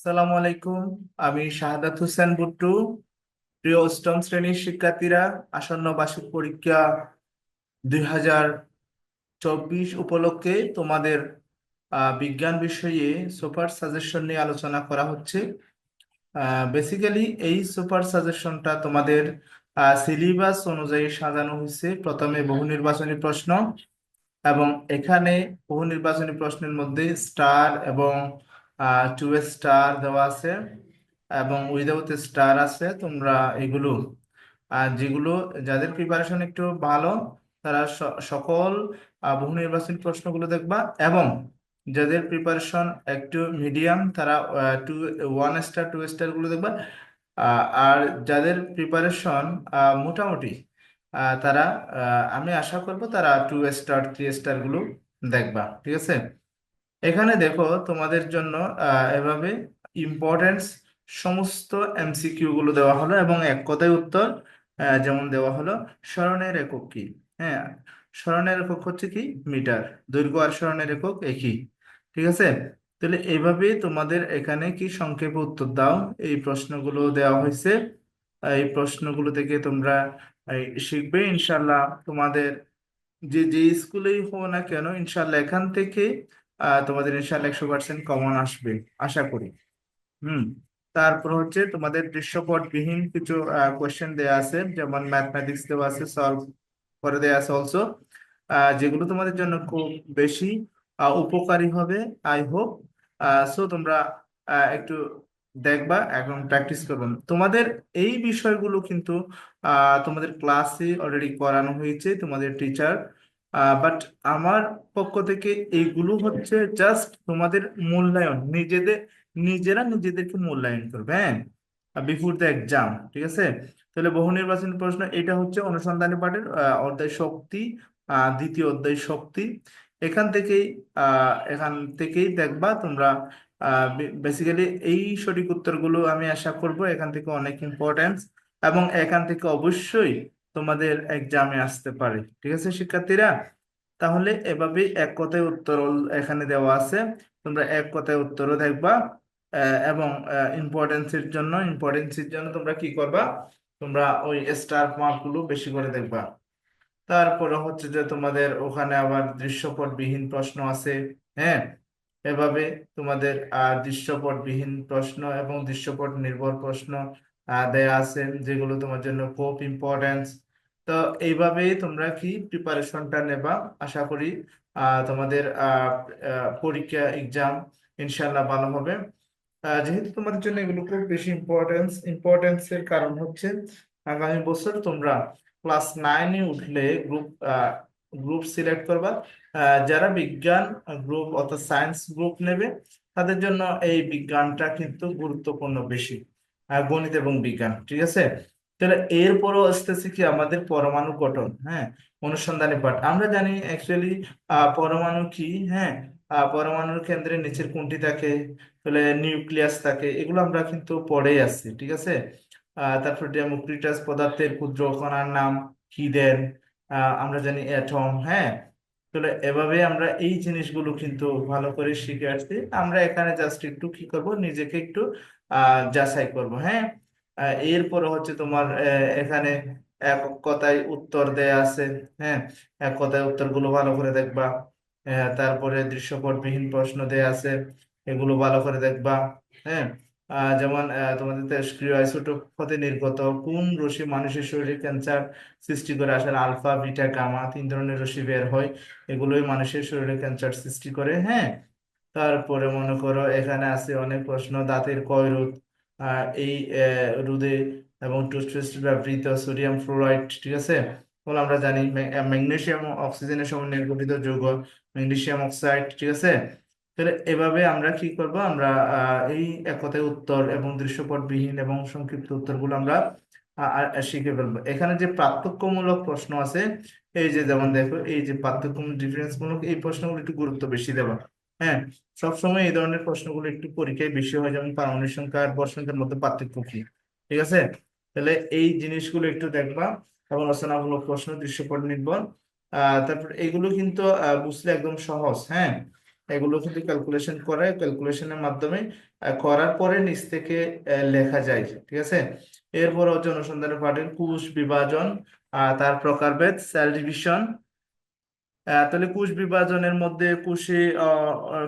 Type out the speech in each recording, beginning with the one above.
আসসালামু আলাইকুম। আমি শাহাদাত হোসেন বুট্টু। প্রিয় অষ্টম শ্রেণীর শিক্ষার্থীরা, আসন্ন বার্ষিক পরীক্ষা 2024 উপলক্ষে তোমাদের বিজ্ঞান বিষয়ে সুপার সাজেশন নিয়ে আলোচনা করা হচ্ছে। বেসিক্যালি এই সুপার সাজেশনটা তোমাদের সিলেবাস অনুযায়ী সাজানো হয়েছে। প্রথমে বহু নির্বাচনী প্রশ্ন, এবং এখানে বহু নির্বাচনী প্রশ্নের মধ্যে স্টার এবং টু স্টার দেওয়া আছে এবং উইদাউট স্টার আছে। তোমরা এগুলো যেগুলো যাদের প্রিপারেশন একটু ভালো, তারা সকল বহু নির্বাচনী প্রশ্নগুলো দেখবা, এবং যাদের প্রিপারেশন একটু মিডিয়াম তারা two one star two star গুলো দেখবা। আর যাদের প্রিপারেশন মোটামুটি, তারা আমি আশা করব তারা টু স্টার থ্রি স্টার গুলো দেখবা, ঠিক আছে। এখানে দেখো তোমাদের জন্য এভাবে ইম্পর্টেন্স সমস্ত এমসিকিউ গুলো দেওয়া হলো এবং এক কথায় উত্তর। যেমন দেওয়া হলো স্মরণের একক কি। হ্যাঁ, স্মরণের একক হচ্ছে কি মিটার। দৈর্ঘ্য আর স্মরণের একক একই, ঠিক আছে। তাহলে এইভাবে তোমাদের এখানে কি সংক্ষেপে উত্তর দাও, এই প্রশ্নগুলো দেওয়া হয়েছে। এই প্রশ্নগুলো থেকে তোমরা শিখবে ইনশাল্লাহ। তোমাদের যে যে স্কুলেই হো না কেন, ইনশাল্লাহ এখান থেকে তোমাদের ইনশাল্লাহ 100% কমন আসবে, আশা করি। হুম। তারপর হচ্ছে তোমাদের দৃশ্যপটবিহীন কিছু কোয়েশ্চেন দেওয়া আছে, যেমন ম্যাথমেটিক্স দেওয়া আছে, সলভ করে দেওয়া আছে অলসো, যেগুলো তোমাদের জন্য খুব বেশি উপকারী হবে, আই হোপ। সো তোমরা একটু দেখবা এবং প্র্যাকটিস করবে। তোমাদের এই বিষয়গুলো কিন্তু তোমাদের ক্লাসে অলরেডি করানো হয়েছে তোমাদের টিচার, বাট আমার পক্ষ থেকে এইগুলো হচ্ছে জাস্ট তোমাদের মূল্যায়ন, নিজেরা নিজেদেরকে মূল্যায়ন করবে, হ্যাঁ, বিফোর দ্য এক্সাম, ঠিক আছে। তাহলে বহু নির্বাচনী প্রশ্ন এটা হচ্ছে অনুসন্ধানী পাঠের অধ্যায় শক্তি, দ্বিতীয় অধ্যায় শক্তি। এখান থেকেই দেখবা তোমরা বেসিক্যালি এই সঠিক উত্তরগুলো আমি আশা করব এখান থেকে অনেক ইম্পর্টেন্স, এবং এখান থেকে অবশ্যই তোমাদের এক্সামে আসতে পারে, ঠিক আছে শিক্ষার্থীরা। তাহলে এভাবে এক কথায় উত্তর এখানে দেওয়া আছে, তোমরা এক কথায় উত্তরও দেখবা। এবং ইম্পর্টেন্সের জন্য তোমরা কি করবা, তোমরা ওই স্টার মার্ক গুলো বেশি করে দেখবা। তারপরে হচ্ছে যে তোমাদের ওখানে আবার দৃশ্যপটবিহীন প্রশ্ন আছে। হ্যাঁ, এভাবে তোমাদের দৃশ্যপটবিহীন প্রশ্ন এবং দৃশ্যপট নির্ভর প্রশ্ন দেয়া আছে, যেগুলো তোমার জন্য খুব ইম্পর্টেন্স। তো এইভাবেই তোমরা কি প্রিপারেশনটা নেবা, আশা করি তোমাদের পরীক্ষা এক্সাম ইনশাল্লাহ ভালো হবে। যেহেতু তোমাদের জন্য এগুলো খুব বেশি ইম্পর্টেন্সের কারণ হচ্ছে আগামী বছর তোমরা ক্লাস 9-এ উঠলে গ্রুপ গ্রুপ সিলেক্ট করবা। যারা বিজ্ঞান গ্রুপ অর্থাৎ সায়েন্স গ্রুপ নেবে, তাদের জন্য এই বিজ্ঞানটা কিন্তু গুরুত্বপূর্ণ বেশি, গণিত এবং বিজ্ঞান, ঠিক আছে। তাহলে এরপরও আসতেছে কি আমাদের পরমাণু গঠন, হ্যাঁ, অনুসন্ধানী পাঠ। আমরা জানি অ্যাকচুয়ালি পরমাণু কি, হ্যাঁ, পরমাণুর কেন্দ্রের নিচের কোনটি থাকে, তাহলে নিউক্লিয়াস থাকে, এগুলো আমরা কিন্তু পড়েই আসছি, ঠিক আছে। তারপর ডেমোক্রিটাস পদার্থের ক্ষুদ্র কণার নাম কি দেন, আমরা জানি অ্যাটম, হ্যাঁ। তাহলে এভাবে আমরা এই জিনিসগুলো কিন্তু ভালো করে শিখে আসছি। আমরা এখানে জাস্ট একটু কি করব, নিজেকে একটু যাচাই করব, হ্যাঁ। এরপরে হচ্ছে তোমার এখানে এক কথায় উত্তর দেয়া আছে, হ্যাঁ, এক কথায় উত্তরগুলো ভালো করে দেখবা। তারপরে দৃশ্যপটবিহীন প্রশ্ন দেয়া আছে, এগুলো ভালো করে দেখবা। হ্যাঁ, যেমন তোমাদের তেজস্ক্রিয় আইসোটোপ হতে নির্গত কোন রশ্মি মানুষের শরীরে ক্যান্সার সৃষ্টি করে। আসলে আলফা বিটা গামা তিন ধরনের রশ্মি বের হয়, এগুলোই মানুষের শরীরে ক্যান্সার সৃষ্টি করে, হ্যাঁ। তারপরে মনে করো এখানে আছে অনেক প্রশ্ন, দাঁতের ক্ষয় রোধ, এই রোধে এবং টুথপেস্ট ব্যবহৃত সোডিয়াম ফ্লোরাইড, ঠিক আছে। বলে আমরা জানি ম্যাগনেসিয়াম ও অক্সিজেনের সমন্বয়ে গঠিত যৌগ ম্যাগনেসিয়াম অক্সাইড, ঠিক আছে। তাহলে এভাবে আমরা কি করব, আমরা এই এক কথায় উত্তর এবং দৃশ্যপটবিহীন এবং সংক্ষিপ্ত উত্তরগুলো আমরা শিখে ফেলবো। এখানে যে পার্থক্যমূলক প্রশ্ন আছে, এই যে যেমন দেখো এই যে পার্থক্য ডিফারেন্স মূলক এই প্রশ্নগুলো একটু গুরুত্ব বেশি দেবা, হ্যাঁ। সবসময় এই ধরনের প্রশ্নগুলো একটু পরীক্ষায় বেশি হয়, যেমন পারমাণবিক সংখ্যা আর ভর সংখ্যার মধ্যে পার্থক্য কি, ঠিক আছে। তাহলে এই জিনিসগুলো একটু দেখবা, এবং রচনামূলক প্রশ্ন দৃশ্যপট নির্ভর। তারপর এগুলো কিন্তু বুঝলে একদম সহজ, হ্যাঁ। এগুলো কিন্তু ক্যালকুলেশন করে, ক্যালকুলেশনের মাধ্যমে করার পরে নিচ থেকে লেখা যায়, ঠিক আছে। এরপর হচ্ছে অনুসন্ধানের পাঠের কোষ বিভাজন, তার প্রকারভেদ, সেল ডিভিশন। তাহলে কোষ বিভাজনের মধ্যে কোষে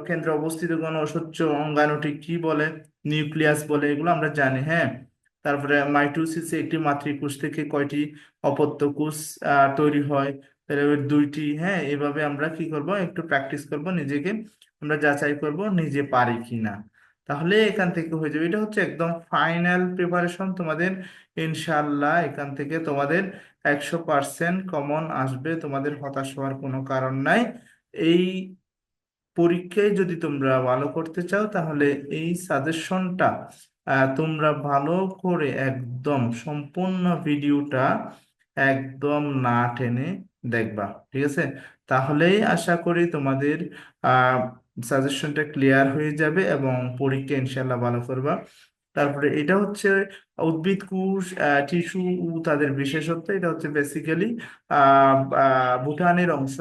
কেন্দ্রে অবস্থিত কোন অস্বচ্ছ অঙ্গাণুটি কি বলে, নিউক্লিয়াস বলে, এগুলো আমরা জানি, হ্যাঁ। তারপরে মাইটোসিসে একটি মাতৃকোষ থেকে কয়টি অপত্য কোষ তৈরি হয়, তাহলে ওই দুইটি, হ্যাঁ। এভাবে আমরা কি করব, একটু প্র্যাকটিস করব, নিজেকে আমরা যাচাই করব নিজে পারি কিনা, তাহলে এখান থেকে হয়ে যাবে। এটা হচ্ছে একদম ফাইনাল প্রিপারেশন তোমাদের, ইনশাল্লাহ এখান থেকে তোমাদের 100% কমন আসবে, তোমাদের হতাশ হওয়ার কোনো কারণ নাই। এই পরীক্ষায় যদি তোমরা ভালো করতে চাও তাহলে এই সাজেশনটা তোমরা ভালো করে একদম সম্পূর্ণ ভিডিওটা একদম না টেনে দেখবা, ঠিক আছে। তাহলেই আশা করি তোমাদের আহ সাজেশনটা ক্লিয়ার হয়ে যাবে এবং পরীক্ষা ইনশাল্লাহ ভালো করবা। তারপরে এটা হচ্ছে উদ্ভিদ কোষ, টিস্যু ও তাদের বিশেষত্ব। এটা হচ্ছে বেসিক্যালি ভুটানের অংশ।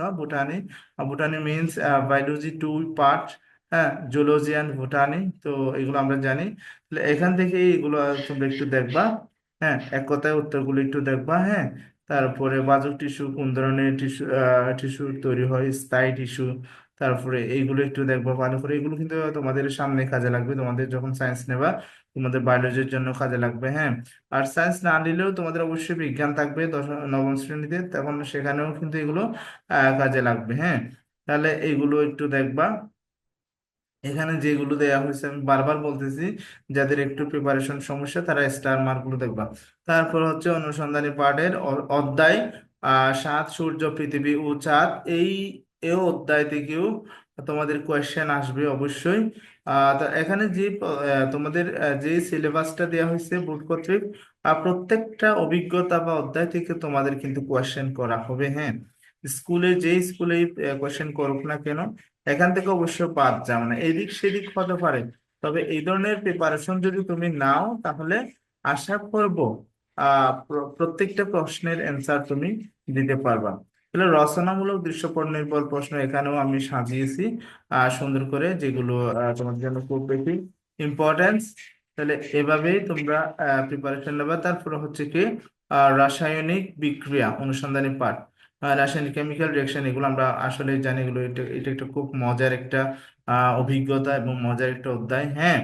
ভুটানি মিনস বায়োলজি টু পার্ট, হ্যাঁ, জুলজি অ্যান্ড ভুটানি। তো এগুলো আমরা জানি, তাহলে এখান থেকে এগুলো তোমরা একটু দেখবা, হ্যাঁ, এক কথায় উত্তরগুলো একটু দেখবা, হ্যাঁ। তারপরে বাজক টিস্যু, কোন ধরনের টিস্যু টিস্যু তৈরি হয়, স্থায়ী টিস্যু। তারপরে এইগুলো একটু দেখবা ভালো করে, এগুলো কিন্তু তোমাদের সামনে কাজে লাগবে, তোমাদের যখন সায়েন্স নেবা, তোমাদের বায়োলজির জন্য কাজে লাগবে, হ্যাঁ। আর সায়েন্স না নিলেও তোমাদের অবশ্যই বিজ্ঞান থাকবে নবম শ্রেণীতে, তখন সেখানেও কিন্তু এগুলো কাজে লাগবে, হ্যাঁ। তাহলে এইগুলো একটু দেখবা। এখানে যেগুলো দেয়া হয়েছে আমি বারবার বলতেছি, যাদের একটু প্রিপারেশন সমস্যা তারা স্টার মার্কগুলো দেখবা। তারপর হচ্ছে অনুসন্ধানী পাঠের অধ্যায় 7, সূর্য, পৃথিবী ও চাঁদ। এই অধ্যায় থেকেও তোমাদের কোয়েশ্চেন আসবে অবশ্যই। তা এখানে যে তোমাদের যে সিলেবাসটা দেওয়া হয়েছে বোর্ড কর্তৃক, প্রত্যেকটা অভিজ্ঞতা বা অধ্যায় থেকে তোমাদের কিন্তু কোয়েশ্চেন করা হবে, হ্যাঁ। স্কুলে কোয়েশ্চেন করুক না কেন, এখান থেকে অবশ্য বাদ যাও না, এদিক সেদিক হতে পারে। তবে এই ধরনের প্রিপারেশন যদি তুমি নাও তাহলে আশা করব প্রত্যেকটা প্রশ্নের অ্যান্সার তুমি দিতে পারবা। তাহলে রচনামূলক দৃশ্যপট নির্ভর প্রশ্ন এখানেও আমি সাজিয়েছি সুন্দর করে, যেগুলো তোমাদের জন্য খুব বেশি ইম্পর্টেন্স। তাহলে এভাবেই তোমরা প্রিপারেশন নেবা। তারপরে হচ্ছে কি রাসায়নিক বিক্রিয়া অনুসন্ধানী পাঠ, রাসায়নিক কেমিক্যাল রিয়েকশন, এগুলো আমরা আসলে জানি, এগুলো এটা এটা একটা খুব মজার একটা অভিজ্ঞতা এবং মজার একটা অধ্যায়, হ্যাঁ।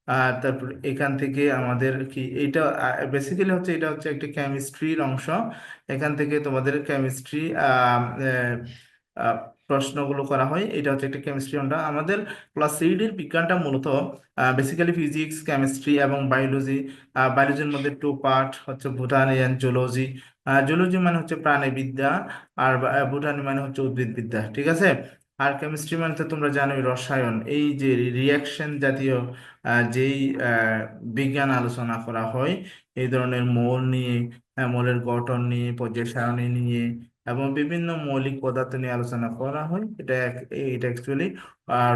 আর তারপর এখান থেকে আমাদের কি এটা বেসিক্যালি হচ্ছে, এটা হচ্ছে একটা কেমিস্ট্রির অংশ। এখান থেকে তোমাদের কেমিস্ট্রি প্রশ্নগুলো করা হয়। এটা হচ্ছে একটা কেমিস্ট্রি অংশ। আমাদের ক্লাস 3 এর বিজ্ঞানটা মূলত বেসিক্যালি ফিজিক্স, কেমিস্ট্রি এবং বায়োলজি। বায়োলজির মধ্যে 2 পার্ট হচ্ছে বোটানি অ্যান্ড জুলজি। জুলজি মানে হচ্ছে প্রাণীবিদ্যা, আর বোটানি মানে হচ্ছে উদ্ভিদবিদ্যা, ঠিক আছে। আর কেমিস্ট্রি মানে তো তোমরা জানোই রসায়ন, এই যে রিয়াকশন জাতীয় যেই বিজ্ঞান আলোচনা করা হয় এই ধরনের মৌল নিয়ে, মৌলের গঠন নিয়ে, পর্যায় সারণী নিয়ে এবং বিভিন্ন মৌলিক পদার্থ নিয়ে আলোচনা করা হয়। এটা অ্যাকচুয়ালি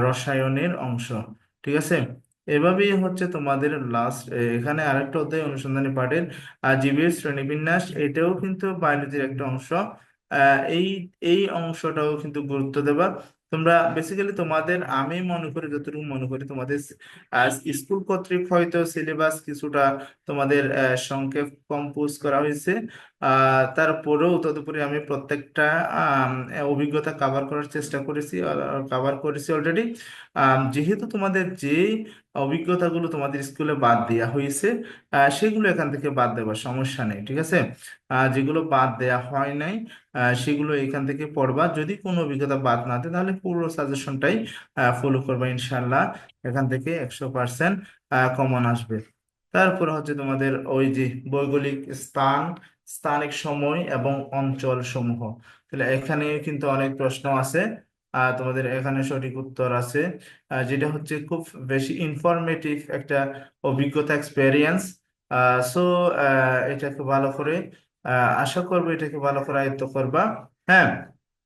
রসায়নের অংশ, ঠিক আছে। এভাবেই হচ্ছে তোমাদের লাস্ট এখানে আরেকটা অধ্যায় অনুসন্ধানী পাঠের জীবের শ্রেণীবিন্যাস, এটাও কিন্তু বায়োলজির একটা অংশ। এই এই অংশটাও কিন্তু গুরুত্ব দেবা তোমরা। বেসিক্যালি তোমাদের আমি মনে করি, যতটুকু মনে করি তোমাদের স্কুল কর্তৃক হয়তো সিলেবাস কিছুটা তোমাদের সংক্ষেপ কম্পোজ করা হয়েছে। তারপরেও তদুপরি আমি প্রত্যেকটা অভিজ্ঞতা কভার করার চেষ্টা করেছি, কভার করেছি অলরেডি। যেহেতু তোমাদের যে অভিজ্ঞতাগুলো তোমাদের স্কুলে বাদ দেওয়া হয়েছে, সেগুলো এখান থেকে বাদ দেওয়ার সমস্যা নেই, ঠিক আছে। যেগুলো বাদ দেওয়া হয় নাই সেগুলো এখান থেকে পড়বা। যদি কোনো অভিজ্ঞতা বাদ না দেয় তাহলে পুরো সাজেশনটাই ফলো করবা, ইনশাল্লাহ এখান থেকে 100% কমন আসবে। তারপর হচ্ছে তোমাদের ওই যে ভৌগোলিক স্থান, স্থানিক সময় এবং অঞ্চল সমূহ। তাহলে এখানে কিন্তু অনেক প্রশ্ন আছে, তোমাদের এখানে সঠিক উত্তর আছে, যেটা হচ্ছে খুব বেশি ইনফরমেটিভ একটা অভিজ্ঞতা, এক্সপেরিয়েন্স। সো এটাকে ভালো করে আশা করবো এটাকে ভালো করে আয়ত্ত করবা, হ্যাঁ।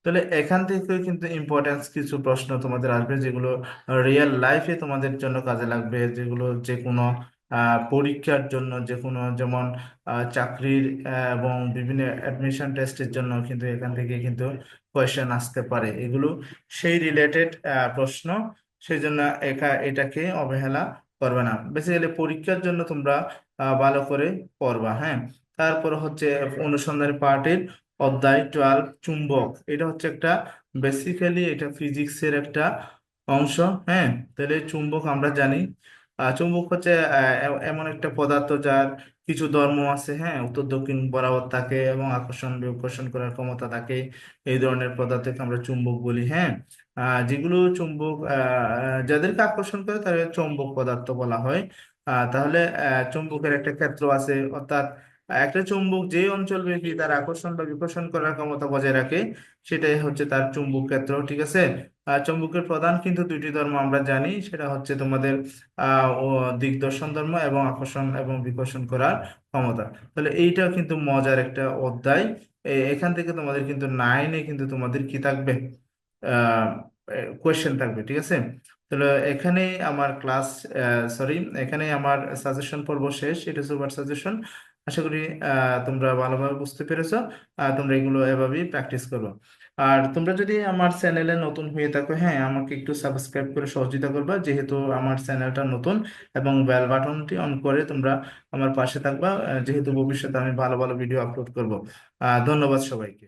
তাহলে এখান থেকে কিন্তু ইম্পর্টেন্স কিছু প্রশ্ন তোমাদের আসবে, যেগুলো রিয়েল লাইফে তোমাদের জন্য কাজে লাগবে, যেগুলো যে কোনো পরীক্ষার জন্য, যে কোনো যেমন চাকরির এবং বিভিন্ন অ্যাডমিশন টেস্টের জন্য কিন্তু এখান থেকে কিন্তু কোয়েশ্চেন আসতে পারে, এগুলো সেই রিলেটেড প্রশ্ন। সেই জন্য এটাকে অবহেলা করবে না, বেসিক্যালি পরীক্ষার জন্য তোমরা ভালো করে পড়বা। হ্যাঁ, তারপর হচ্ছে অনুসন্ধানী পার্টের অধ্যায় 12 চুম্বক। এটা হচ্ছে একটা বেসিক্যালি এটা ফিজিক্সের একটা অংশ। হ্যাঁ, তাহলে চুম্বক আমরা জানি, চুম্বক হচ্ছে এমন একটা পদার্থ যার কিছু ধর্ম আছে। হ্যাঁ, উত্তর দক্ষিণ বরাবর থাকে এবং আকর্ষণ বিকর্ষণ করার ক্ষমতা থাকে। এই ধরনের পদার্থকে আমরা চুম্বক বলি। হ্যাঁ, যেগুলো চুম্বক যাদেরকে আকর্ষণ করে তাদের চৌম্বক পদার্থ বলা হয়। তাহলে চুম্বকের একটা ক্ষেত্র আছে, অর্থাৎ একটা চুম্বক যে অঞ্চল ব্যাপী তার আকর্ষণ বা বিকর্ষণ করার ক্ষমতা বজায় রাখে, সেটাই হচ্ছে তার চুম্বক ক্ষেত্র। ঠিক আছে। চুম্বকের প্রধান কিন্তু দুইটি ধর্ম আমরা জানি, সেটা হচ্ছে তোমাদের ও দিগদর্শন ধর্ম এবং আকর্ষণ এবং বিকর্ষণ করার ক্ষমতা। তাহলে এইটা কিন্তু মজার একটা অধ্যায়। এখান থেকে তোমাদের কিন্তু 9-এ কিন্তু তোমাদের কি থাকবে, কোয়েশ্চেন থাকবে। ঠিক আছে। তাহলে এখানেই আমার ক্লাস, সরি, এখানেই আমার সাজেশন পর্ব শেষ। এটা সুপার সাজেশন। আশা করি তোমরা ভালোভাবে বুঝতে পেরেছো। তোমরা এগুলো এভাবেই প্র্যাকটিস করবে। আর তোমরা যদি আমার চ্যানেলে নতুন হয়ে থাকো, হ্যাঁ, আমাকে একটু সাবস্ক্রাইব করে সহযোগিতা করবা, যেহেতু আমার চ্যানেলটা নতুন, এবং বেল বাটনটি অন করে তোমরা আমার পাশে থাকবা, যেহেতু ভবিষ্যতে আমি ভালো ভালো ভিডিও আপলোড করব। ধন্যবাদ সবাইকে।